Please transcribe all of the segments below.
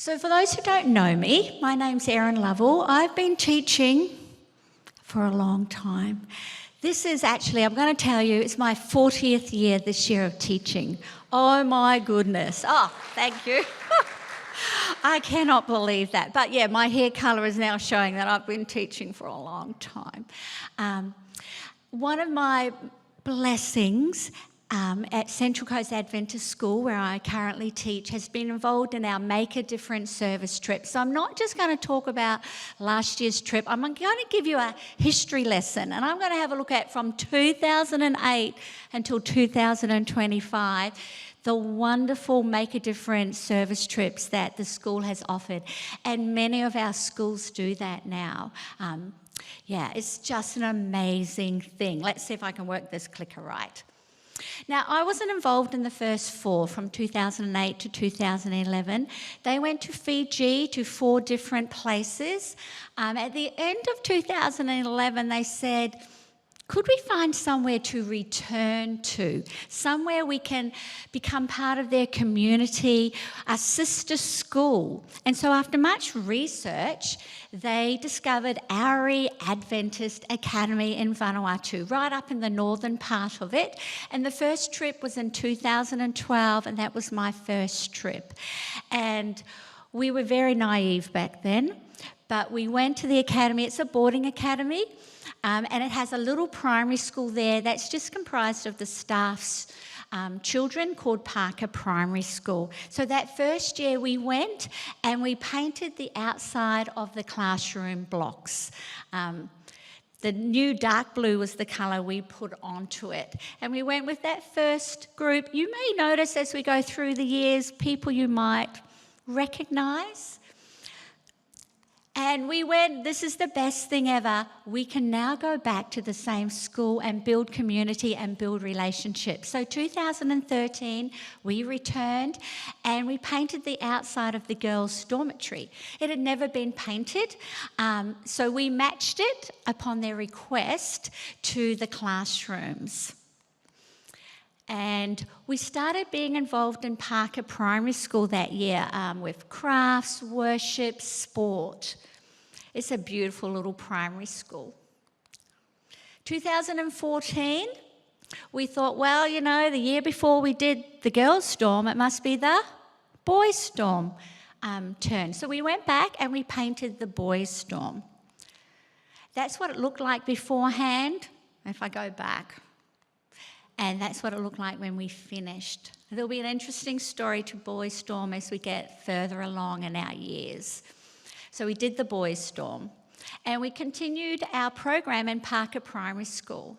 So for those who don't know me, my name's Erin Lovell. I've been teaching for a long time. This is actually, I'm going to tell you, it's my 40th year this year of teaching. Oh my goodness. Oh, thank you. I cannot believe that. But yeah, my hair colour is now showing that I've been teaching for a long time. One of my blessings at Central Coast Adventist School, where I currently teach, has been involved in our Make A Difference service trip. So I'm not just going to talk about last year's trip. I'm going to give you a history lesson, and I'm going to have a look at from 2008 until 2025, the wonderful Make A Difference service trips that the school has offered. And many of our schools do that now. Yeah, it's just an amazing thing. Let's see if I can work this clicker right. Now, I wasn't involved in the first four from 2008 to 2011. They went to Fiji, to 4 different places. At the end of 2011, they said, could we find somewhere to return to, somewhere we can become part of their community, a sister school? And so after much research, they discovered Auri Adventist Academy in Vanuatu, right up in the northern part of it. And the first trip was in 2012, and that was my first trip. And we were very naive back then, but we went to the academy. It's a boarding academy. And it has a little primary school there that's just comprised of the staff's children, called Parker Primary School. So that first year we went and we painted the outside of the classroom blocks. The new dark blue was the colour we put onto it. And we went with that first group. You may notice as we go through the years, people you might recognise. And we went, this is the best thing ever. We can now go back to the same school and build community and build relationships. So 2013, we returned and we painted the outside of the girls' dormitory. It had never been painted, so we matched it upon their request to the classrooms. And we started being involved in Parker Primary School that year with crafts, worship, sport. It's a beautiful little primary school. 2014, we thought, well, you know, the year before we did the girls' storm, it must be the boys' storm turn. So we went back and we painted the boys' storm. That's what it looked like beforehand. If I go back. And that's what it looked like when we finished. There'll be an interesting story to Boys' Storm as we get further along in our years. So we did the Boys' Storm. And we continued our program in Parker Primary School.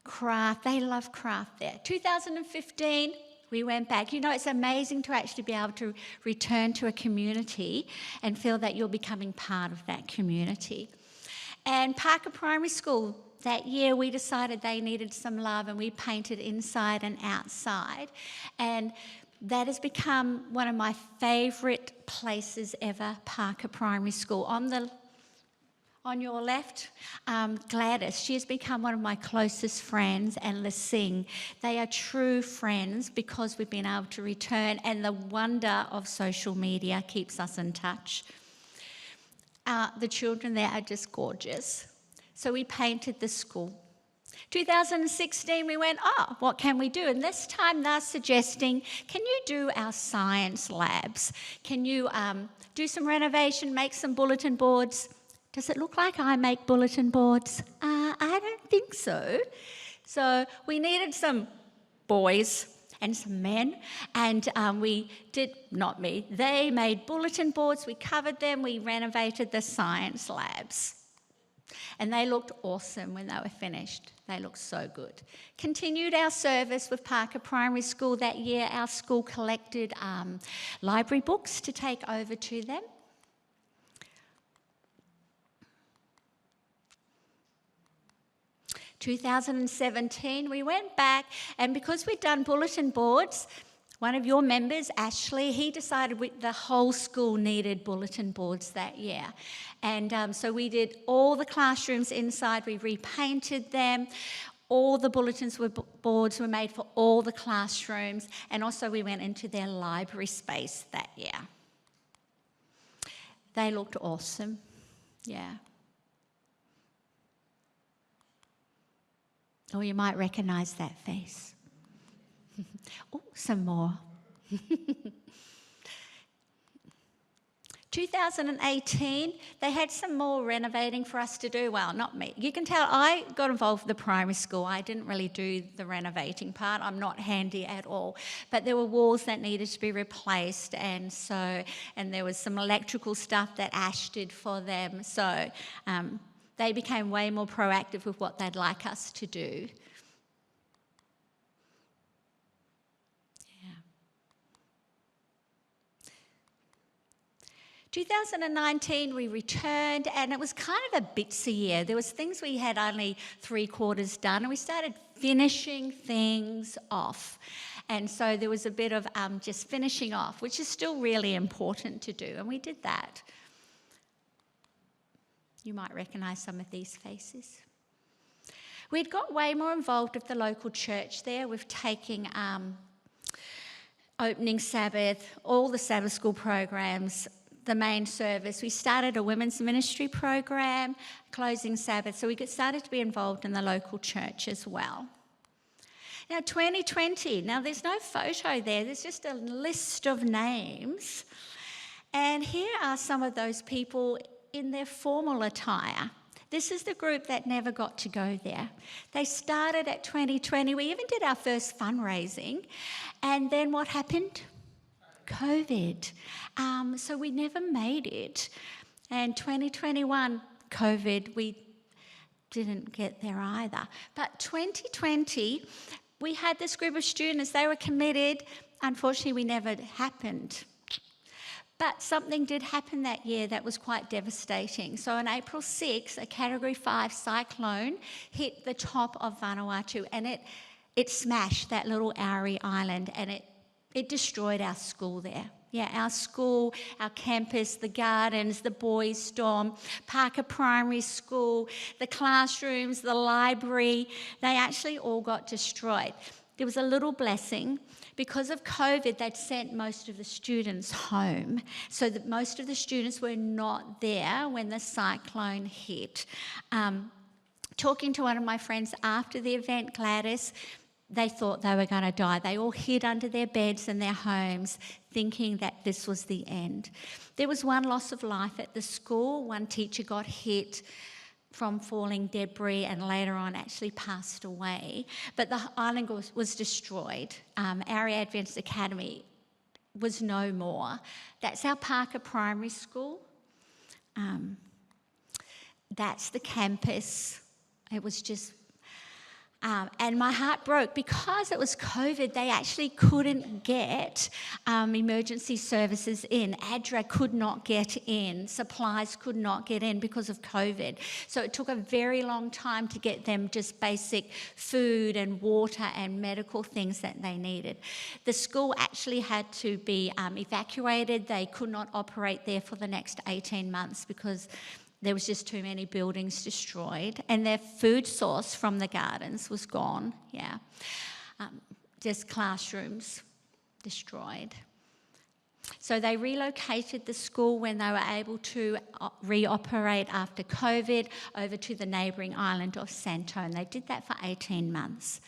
Craft, they love craft there. 2015, we went back. You know, it's amazing to actually be able to return to a community and feel that you're becoming part of that community. And Parker Primary School, that year we decided they needed some love and we painted inside and outside. And that has become one of my favourite places ever, Parker Primary School. On your left, Gladys, she has become one of my closest friends, and Lasing. They are true friends because we've been able to return, and the wonder of social media keeps us in touch. The children there are just gorgeous. So we painted the school. 2016, we went, oh, what can we do? And this time they're suggesting, can you do our science labs? Can you do some renovation, make some bulletin boards? Does it look like I make bulletin boards? I don't think so. So we needed some boys and some men, and we did, not me, they made bulletin boards, we covered them, we renovated the science labs. And they looked awesome when they were finished. They looked so good. Continued our service with Parker Primary School that year. Our school collected library books to take over to them. In 2017, we went back, and because we'd done bulletin boards, one of your members, Ashley, he decided the whole school needed bulletin boards that year. And so we did all the classrooms inside, we repainted them. All the boards were made for all the classrooms, and also we went into their library space that year. They looked awesome, yeah. Or you might recognise that face. Oh, some more. 2018, they had some more renovating for us to do. Well, not me. You can tell I got involved with the primary school. I didn't really do the renovating part. I'm not handy at all. But there were walls that needed to be replaced, and there was some electrical stuff that Ash did for them. So they became way more proactive with what they'd like us to do. 2019, we returned, and it was kind of a bitsy year. There was things we had only 3/4 done, and we started finishing things off. And so there was a bit of just finishing off, which is still really important to do, and we did that. You might recognise some of these faces. We'd got way more involved with the local church there with taking opening Sabbath, all the Sabbath school programs, the main service. We started a women's ministry program, closing Sabbath, so we started to be involved in the local church as well. Now 2020, now there's no photo there, there's just a list of names. And here are some of those people in their formal attire. This is the group that never got to go there. They started at 2020, we even did our first fundraising, and then what happened? COVID. So we never made it. And 2021, COVID, we didn't get there either. But 2020, we had this group of students, they were committed. Unfortunately, we never happened. But something did happen that year that was quite devastating. So on April 6, a Category 5 cyclone hit the top of Vanuatu, and it smashed that little Auri island, and it destroyed our school there. Yeah, our school, our campus, the gardens, the boys' dorm, Parker Primary School, the classrooms, the library, they actually all got destroyed. There was a little blessing. Because of COVID, they'd sent most of the students home, so that most of the students were not there when the cyclone hit. Talking to one of my friends after the event, Gladys, they thought they were going to die. They all hid under their beds in their homes, thinking that this was the end. There was one loss of life at the school. One teacher got hit from falling debris and later on actually passed away. But the island was destroyed. Our Adventist Academy was no more. That's our Parker Primary School. That's the campus. It was just... and my heart broke because it was COVID. They actually couldn't get emergency services in. ADRA could not get in. Supplies could not get in because of COVID. So it took a very long time to get them just basic food and water and medical things that they needed. The school actually had to be evacuated. They could not operate there for the next 18 months because there was just too many buildings destroyed, and their food source from the gardens was gone, yeah. Just classrooms destroyed. So they relocated the school when they were able to reoperate after COVID over to the neighbouring island of Santo, and they did that for 18 months.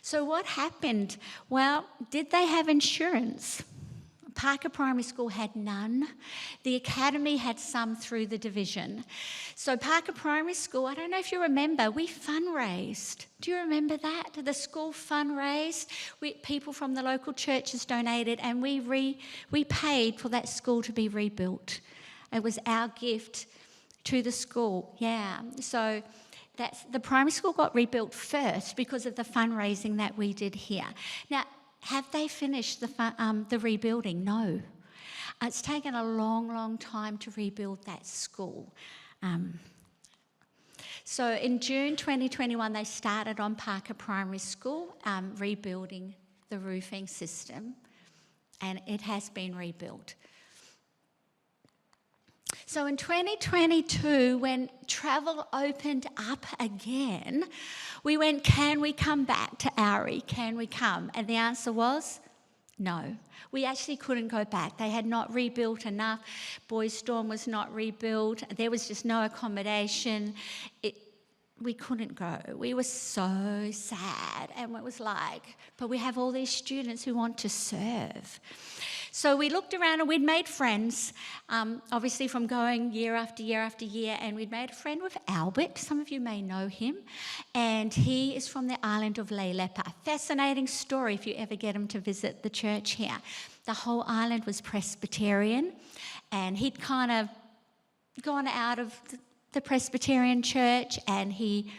So what happened? Well, did they have insurance? Parker Primary School had none. The academy had some through the division. So Parker Primary School, I don't know if you remember, we fundraised. Do you remember that? The school fundraised. People from the local churches donated, and we paid for that school to be rebuilt. It was our gift to the school, yeah. So the primary school got rebuilt first because of the fundraising that we did here. Now, have they finished the rebuilding? No. It's taken a long, long time to rebuild that school. So in June 2021, they started on Parker Primary School rebuilding the roofing system, and it has been rebuilt. So in 2022, when travel opened up again, we went, can we come back to Ari? Can we come? And the answer was no. We actually couldn't go back. They had not rebuilt enough. Boys' Dorm was not rebuilt. There was just no accommodation. We couldn't go. We were so sad. And it was like, but we have all these students who want to serve. So we looked around and we'd made friends, obviously from going year after year after year, and we'd made a friend with Albert. Some of you may know him. And he is from the island of Leylepa. A fascinating story if you ever get him to visit the church here. The whole island was Presbyterian, and he'd kind of gone out of the Presbyterian church, and he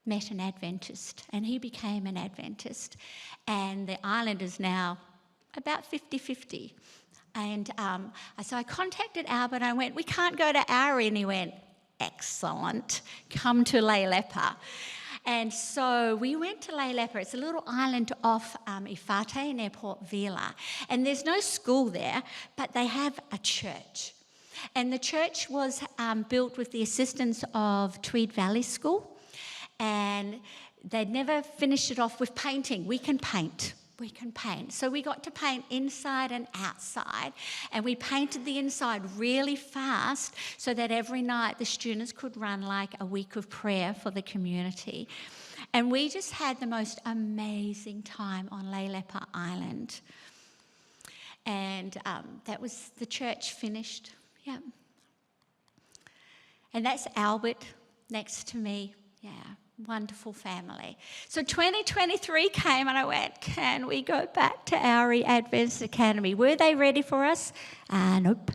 met an Adventist, and he became an Adventist. And the island is now about 50-50. And so I contacted Albert, and I went, we can't go to Ari. And he went, excellent, come to Leylepa. And so we went to Leylepa. It's a little island off Ifate near Port Vila. And there's no school there, but they have a church. And the church was built with the assistance of Tweed Valley School. And they'd never finished it off with painting. We can paint. We can paint. So we got to paint inside and outside, and we painted the inside really fast so that every night the students could run like a week of prayer for the community. And we just had the most amazing time on Leylepa Island. And that was the church finished. Yeah. And that's Albert next to me. Yeah. Wonderful family. So 2023 came and I went, can we go back to Ari Adventist Academy? Were they ready for us? Nope.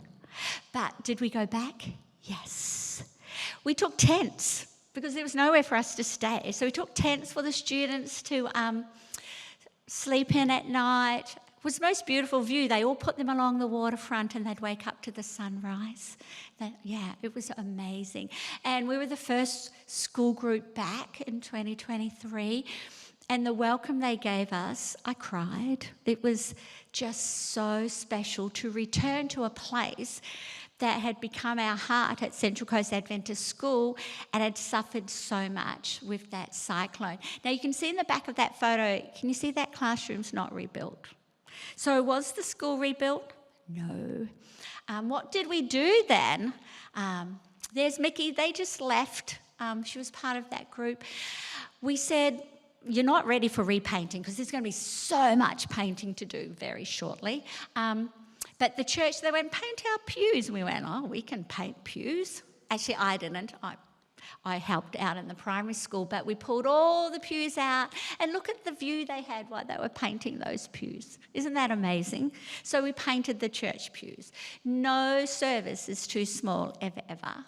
But did we go back? Yes. We took tents because there was nowhere for us to stay. So we took tents for the students to sleep in at night. It was the most beautiful view. They all put them along the waterfront and they'd wake up to the sunrise. It was amazing. And we were the first school group back in 2023. And the welcome they gave us, I cried. It was just so special to return to a place that had become our heart at Central Coast Adventist School and had suffered so much with that cyclone. Now you can see in the back of that photo, can you see that classroom's not rebuilt? So was the school rebuilt? No. What did we do then? There's Mickey. They just left. She was part of that group. We said, you're not ready for repainting because there's going to be so much painting to do very shortly. But the church, they went, paint our pews. And we went, oh, we can paint pews. Actually, I didn't. I helped out in the primary school, but we pulled all the pews out and look at the view they had while they were painting those pews. Isn't that amazing? So we painted the church pews. No service is too small, ever.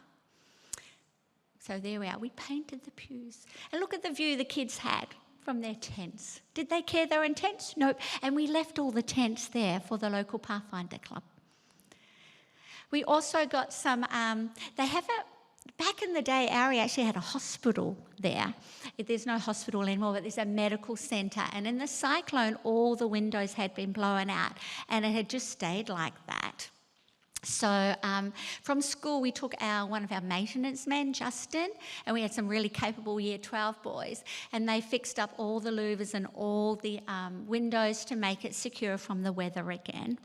So there we are. We painted the pews. And look at the view the kids had from their tents. Did they care they were in tents? Nope. And we left all the tents there for the local Pathfinder Club. We also got some, back in the day, Ari actually had a hospital there. There's no hospital anymore, but there's a medical centre. And in the cyclone, all the windows had been blown out, and it had just stayed like that. So from school, we took one of our maintenance men, Justin, and we had some really capable Year 12 boys, and they fixed up all the louvers and all the windows to make it secure from the weather again.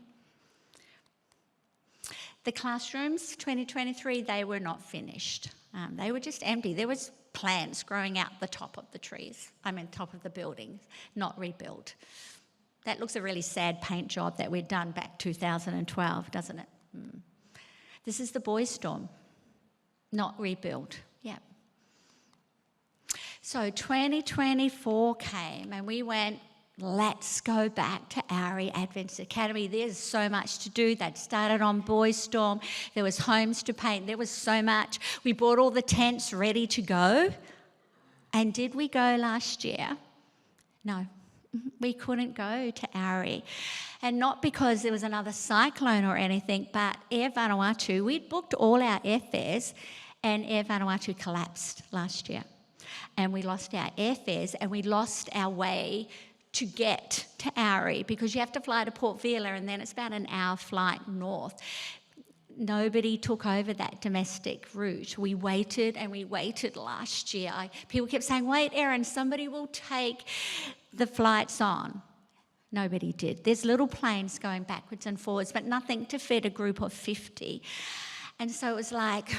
The classrooms, 2023, they were not finished. They were just empty. There was plants growing out the top of the trees, top of the buildings, not rebuilt. That looks a really sad paint job that we'd done back 2012, doesn't it? This is the Boys' Dorm, not rebuilt. Yeah. So 2024 came and we went, let's go back to Ari Adventist Academy. There's so much to do. They'd started on Boys' Dorm. There was homes to paint. There was so much. We bought all the tents ready to go. And did we go last year? No, we couldn't go to Ari. And not because there was another cyclone or anything, but Air Vanuatu, we'd booked all our airfares and Air Vanuatu collapsed last year. And we lost our airfares and we lost our way to get to Ari because you have to fly to Port Vila and then it's about an hour flight north. nobody took over that domestic route. We waited and we waited last year. People kept saying, wait, Erin, somebody will take the flights on. Nobody did. There's little planes going backwards and forwards, but nothing to fit a group of 50. And so it was like,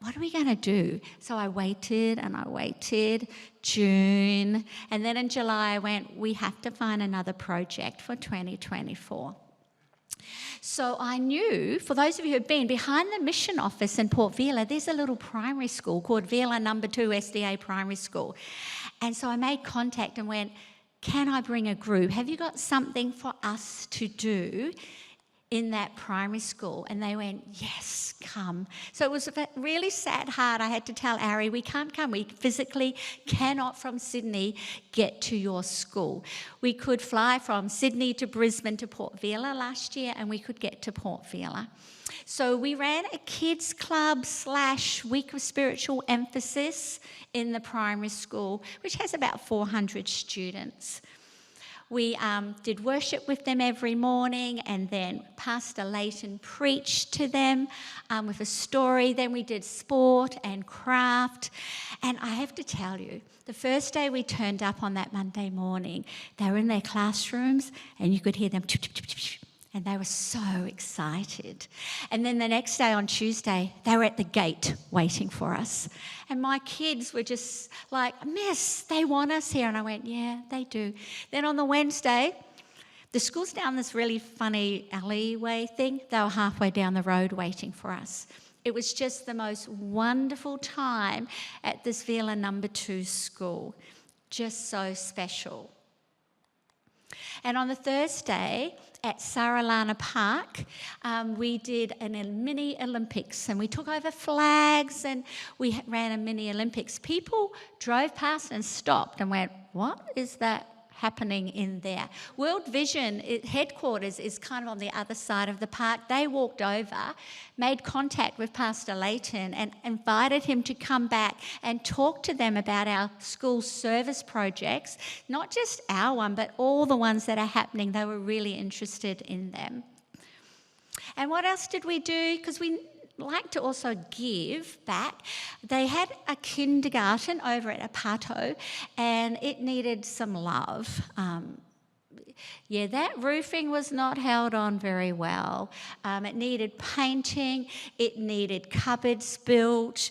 what are we going to do? So I waited and I waited, June, and then in July I went, we have to find another project for 2024. So I knew, for those of you who've been, behind the mission office in Port Vila, there's a little primary school called Vila No. 2 SDA Primary School. And so I made contact and went, can I bring a group? Have you got something for us to do in that primary school? And they went, yes, come. So it was a really sad heart. I had to tell Ari, we can't come. We physically cannot from Sydney get to your school. We could fly from Sydney to Brisbane to Port Vila last year, and we could get to Port Vila. So we ran a kids club / week of spiritual emphasis in the primary school, which has about 400 students. We did worship with them every morning, and then Pastor Leighton preached to them with a story. Then we did sport and craft. And I have to tell you, the first day we turned up on that Monday morning, they were in their classrooms and you could hear them and they were so excited. And then the next day on Tuesday, they were at the gate waiting for us. And my kids were just like, Miss, they want us here. And I went, yeah, they do. Then on the Wednesday, the school's down this really funny alleyway thing. They were halfway down the road waiting for us. It was just the most wonderful time at this Vila No. 2 school. Just so special. And on the Thursday at Saralana Park, we did a mini Olympics, and we took over flags and we ran a mini Olympics. People drove past and stopped and went, what is that happening in there? World Vision headquarters is kind of on the other side of the park. They walked over, made contact with Pastor Leighton and invited him to come back and talk to them about our school service projects, not just our one, but all the ones that are happening. They were really interested in them. And what else did we do? Because we like to also give back. They had a kindergarten over at Apato and it needed some love. That roofing was not held on very well. It needed painting, it needed cupboards built.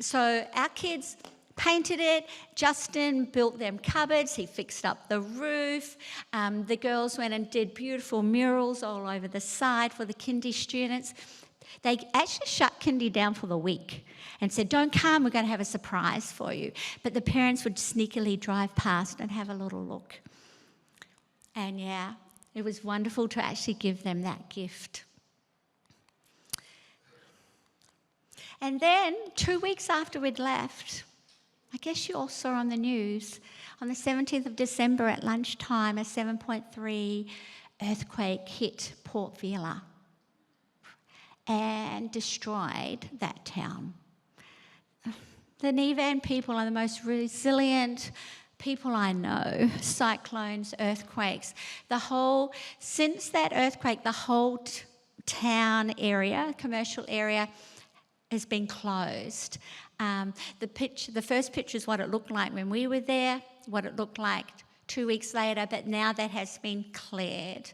So our kids painted it. Justin built them cupboards. He fixed up the roof. The girls went and did beautiful murals all over the side for the kindy students. They actually shut kindy down for the week and said, don't come, we're going to have a surprise for you. But the parents would sneakily drive past and have a little look. And it was wonderful to actually give them that gift. And then 2 weeks after we'd left, I guess you all saw on the news, on the 17th of December at lunchtime, a 7.3 earthquake hit Port Vila and destroyed that town. The Nevan people are the most resilient people I know. Cyclones, earthquakes. Since that earthquake, the whole town area, commercial area, has been closed. The first picture is what it looked like when we were there, what it looked like 2 weeks later, but now that has been cleared.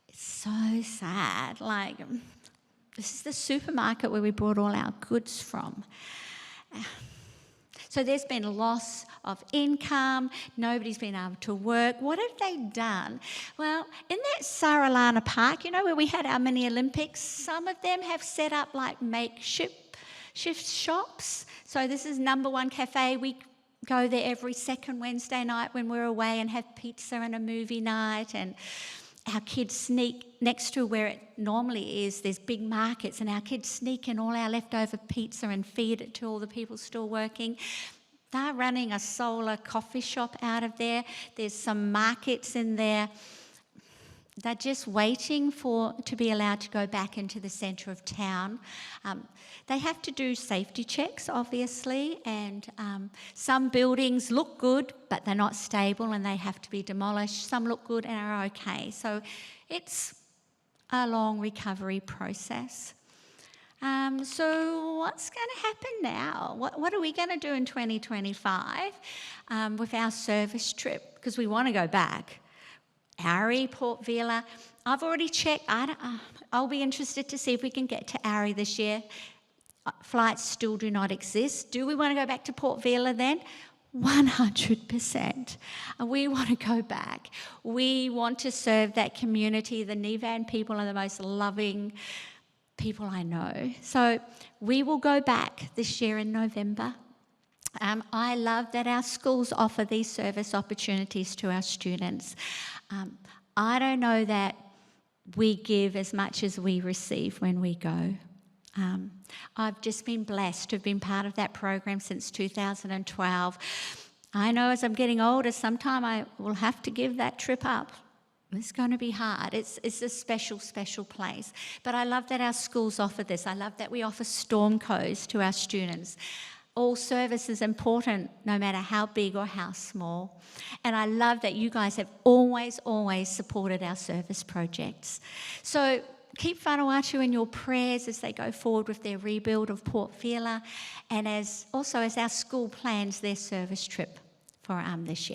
It's so sad. Like, this is the supermarket where we brought all our goods from. So there's been a loss of income, nobody's been able to work. What have they done? Well, in that Saralana Park, where we had our mini Olympics, some of them have set up like makeshift shops. So this is No. 1 Cafe. We go there every second Wednesday night when we're away and have pizza and a movie night, and our kids sneak next to where it normally is. There's big markets, and our kids sneak in all our leftover pizza and feed it to all the people still working. They're running a solar coffee shop out of there. There's some markets in there. They're just waiting to be allowed to go back into the centre of town. They have to do safety checks, obviously, and some buildings look good, but they're not stable and they have to be demolished. Some look good and are okay. So it's a long recovery process. So what's going to happen now? What are we going to do in 2025 with our service trip? Because we want to go back. Ari, Port Vila. I've already checked. I'll be interested to see if we can get to Ari this year. Flights still do not exist. Do we want to go back to Port Vila then? 100%. We want to go back. We want to serve that community. The Nevan people are the most loving people I know. So we will go back this year in November. I love that our schools offer these service opportunities to our students. I don't know that we give as much as we receive when we go. I've just been blessed to have been part of that program since 2012. I know as I'm getting older, sometime I will have to give that trip up. It's going to be hard. It's a special, special place. But I love that our schools offer this. I love that we offer Stormco's to our students. All service is important, no matter how big or how small. And I love that you guys have always, always supported our service projects. So keep Vanuatu in your prayers as they go forward with their rebuild of Port Vila, and as our school plans their service trip for this year.